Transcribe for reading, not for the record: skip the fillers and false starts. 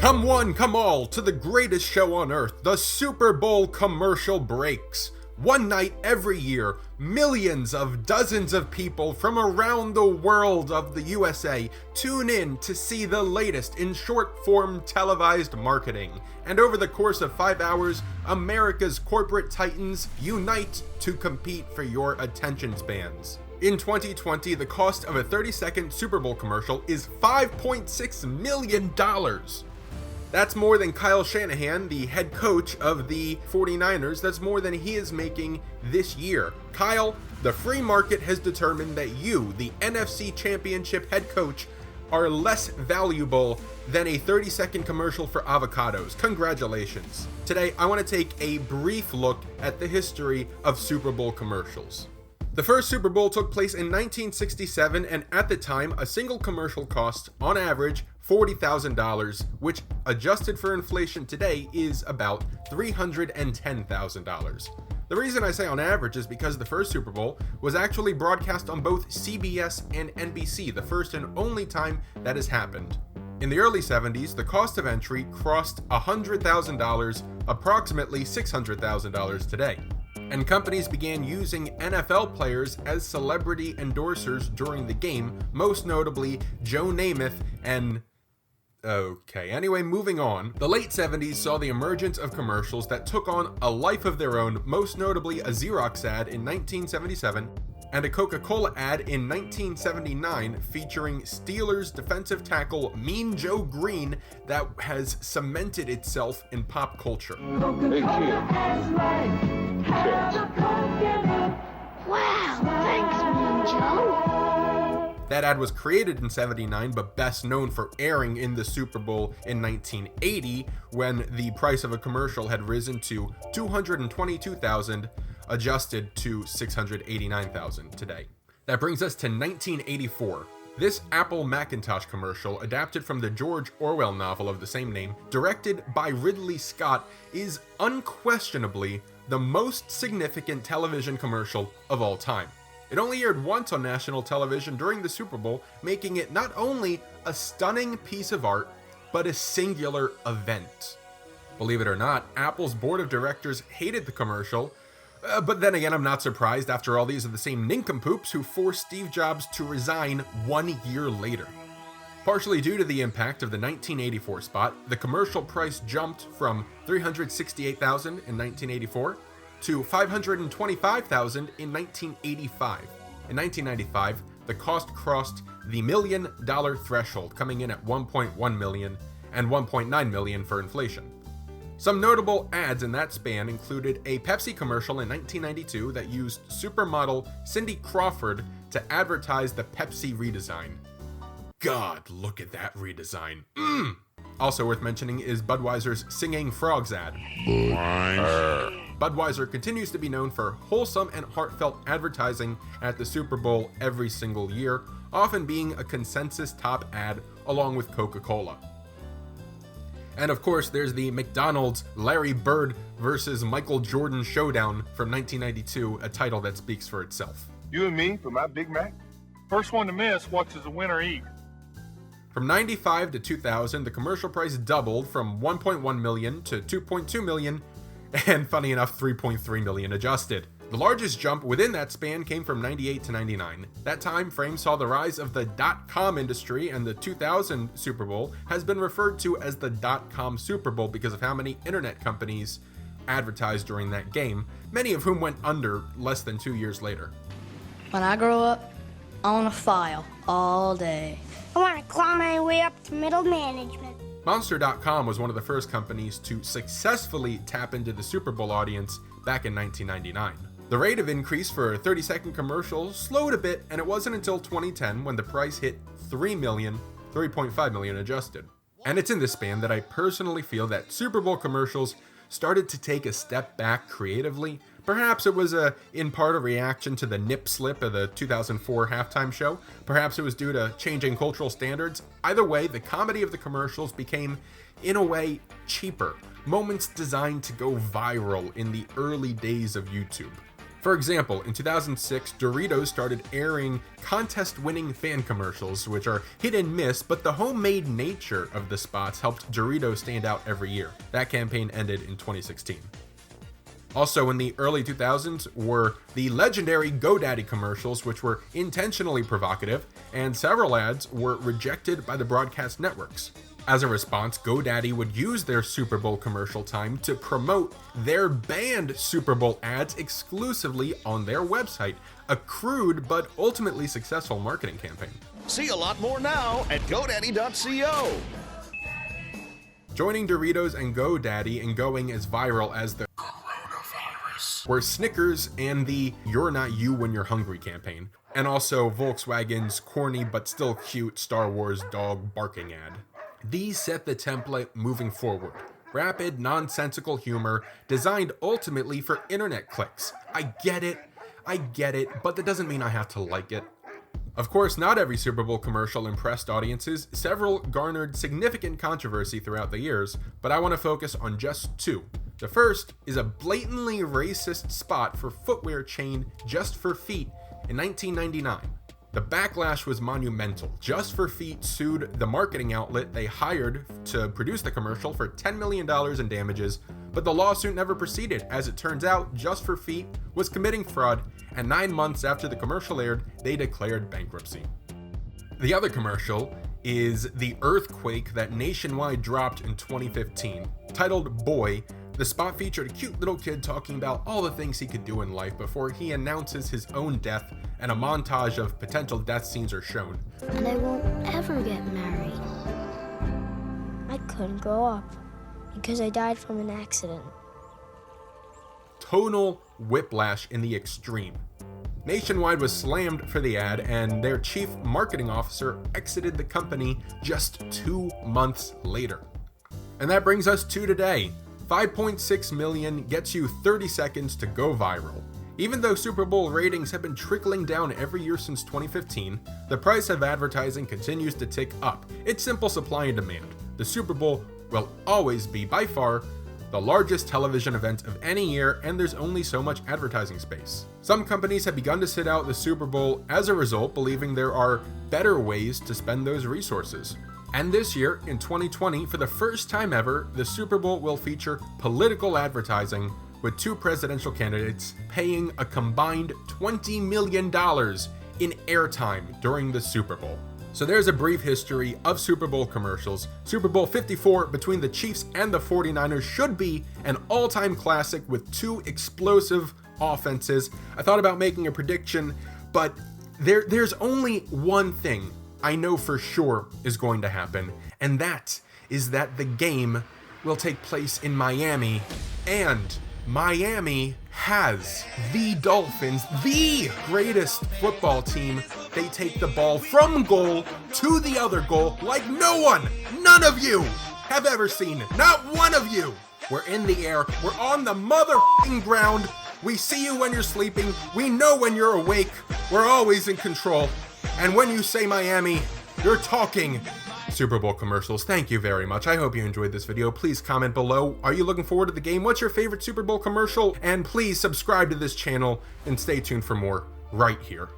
Come one, come all, to the greatest show on earth, the Super Bowl commercial breaks. One night every year, millions of dozens of people from around the world of the USA tune in to see the latest in short-form televised marketing. And over the course of 5 hours, America's corporate titans unite to compete for your attention spans. In 2020, the cost of a 30-second Super Bowl commercial is $5.6 million. That's more than Kyle Shanahan, the head coach of the 49ers, that's more than he is making this year. Kyle, the free market has determined that you, the NFC Championship head coach, are less valuable than a 30-second commercial for avocados. Congratulations. Today, I want to take a brief look at the history of Super Bowl commercials. The first Super Bowl took place in 1967, and at the time, a single commercial cost, on average, $40,000, which adjusted for inflation today is about $310,000. The reason I say on average is because the first Super Bowl was actually broadcast on both CBS and NBC, the first and only time that has happened. In the early 70s, the cost of entry crossed $100,000, approximately $600,000 today. And companies began using NFL players as celebrity endorsers during the game, most notably Joe Namath and... Anyway, moving on. The late 70s saw the emergence of commercials that took on a life of their own, most notably a Xerox ad in 1977 and a Coca-Cola ad in 1979 featuring Steelers defensive tackle Mean Joe Green that has cemented itself in pop culture. Hey, kid. Wow, thanks, Mean Joe. That ad was created in 79, but best known for airing in the Super Bowl in 1980, when the price of a commercial had risen to $222,000, adjusted to $689,000 today. That brings us to 1984. This Apple Macintosh commercial, adapted from the George Orwell novel of the same name, directed by Ridley Scott, is unquestionably the most significant television commercial of all time. It only aired once on national television during the Super Bowl, making it not only a stunning piece of art, but a singular event. Believe it or not, Apple's board of directors hated the commercial, but then again, I'm not surprised. After all, these are the same nincompoops who forced Steve Jobs to resign 1 year later. Partially due to the impact of the 1984 spot, the commercial price jumped from $368,000 in 1984 to $525,000 in 1985. In 1995, the cost crossed the $1 million threshold, coming in at $1.1 million and $1.9 million for inflation. Some notable ads in that span included a Pepsi commercial in 1992 that used supermodel Cindy Crawford to advertise the Pepsi redesign. God, look at that redesign. Also worth mentioning is Budweiser's Singing Frogs ad. Budweiser continues to be known for wholesome and heartfelt advertising at the Super Bowl every single year, often being a consensus top ad along with Coca-Cola. And of course, there's the McDonald's Larry Bird versus Michael Jordan showdown from 1992, a title that speaks for itself. You and me for my Big Mac? First one to miss, what does the winner eat? From 95 to 2000, the commercial price doubled from $1.1 million to $2.2 million, and funny enough, $3.3 million adjusted. The largest jump within that span came from 98 to 99. That time frame saw the rise of the .com industry, and the 2000 Super Bowl has been referred to as the .com Super Bowl because of how many internet companies advertised during that game, many of whom went under less than 2 years later. When I grow up, I want to file all day. I want to claw my way up to middle management. Monster.com was one of the first companies to successfully tap into the Super Bowl audience back in 1999. The rate of increase for 30-second commercials slowed a bit, and it wasn't until 2010 when the price hit $3.5 million adjusted. And it's in this span that I personally feel that Super Bowl commercials started to take a step back creatively. Perhaps it was in part a reaction to the nip slip of the 2004 halftime show. Perhaps it was due to changing cultural standards. Either way, the comedy of the commercials became, in a way, cheaper. Moments designed to go viral in the early days of YouTube. For example, in 2006, Doritos started airing contest-winning fan commercials, which are hit and miss, but the homemade nature of the spots helped Doritos stand out every year. That campaign ended in 2016. Also in the early 2000s were the legendary Godaddy commercials, which were intentionally provocative, and several ads were rejected by the broadcast networks. As a response, Godaddy would use their Super Bowl commercial time to promote their banned Super Bowl ads exclusively on their website, a crude but ultimately successful marketing campaign. See a lot more now at GoDaddy.co. Joining Doritos and Godaddy and going as viral as the coronavirus were Snickers and the "You're Not You When You're Hungry" campaign, and also Volkswagen's corny but still cute Star Wars dog barking ad. These set the template moving forward. Rapid, nonsensical humor designed ultimately for internet clicks. I get it, but that doesn't mean I have to like it. Of course, not every Super Bowl commercial impressed audiences. Several garnered significant controversy throughout the years, but I want to focus on just two. The first is a blatantly racist spot for footwear chain Just for Feet in 1999. The backlash was monumental. Just for Feet sued the marketing outlet they hired to produce the commercial for $10 million in damages, but the lawsuit never proceeded. As it turns out, Just for Feet was committing fraud, and 9 months after the commercial aired, they declared bankruptcy. The other commercial is the earthquake that Nationwide dropped in 2015. Titled Boy, the spot featured a cute little kid talking about all the things he could do in life before he announces his own death, and a montage of potential death scenes are shown. And I won't ever get married. I couldn't grow up because I died from an accident. Tonal whiplash in the extreme. Nationwide was slammed for the ad, and their chief marketing officer exited the company just 2 months later. And that brings us to today. 5.6 million gets you 30 seconds to go viral. Even though Super Bowl ratings have been trickling down every year since 2015, the price of advertising continues to tick up. It's simple supply and demand. The Super Bowl will always be, by far, the largest television event of any year, and there's only so much advertising space. Some companies have begun to sit out the Super Bowl as a result, believing there are better ways to spend those resources. And this year, in 2020, for the first time ever, the Super Bowl will feature political advertising, with 2 presidential candidates paying a combined $20 million in airtime during the Super Bowl. So there's a brief history of Super Bowl commercials. Super Bowl 54 between the Chiefs and the 49ers should be an all-time classic with 2 explosive offenses. I thought about making a prediction, but there's only one thing I know for sure is going to happen, and that is that the game will take place in Miami, and Miami has the Dolphins, the greatest football team. They take the ball from goal to the other goal like none of you have ever seen. Not one of you. We're in the air. We're on the mother-f***ing ground. We see you when you're sleeping. We know when you're awake. We're always in control. And when you say Miami, you're talking Super Bowl commercials. Thank you very much. I hope you enjoyed this video. Please comment below. Are you looking forward to the game? What's your favorite Super Bowl commercial? And please subscribe to this channel and stay tuned for more right here.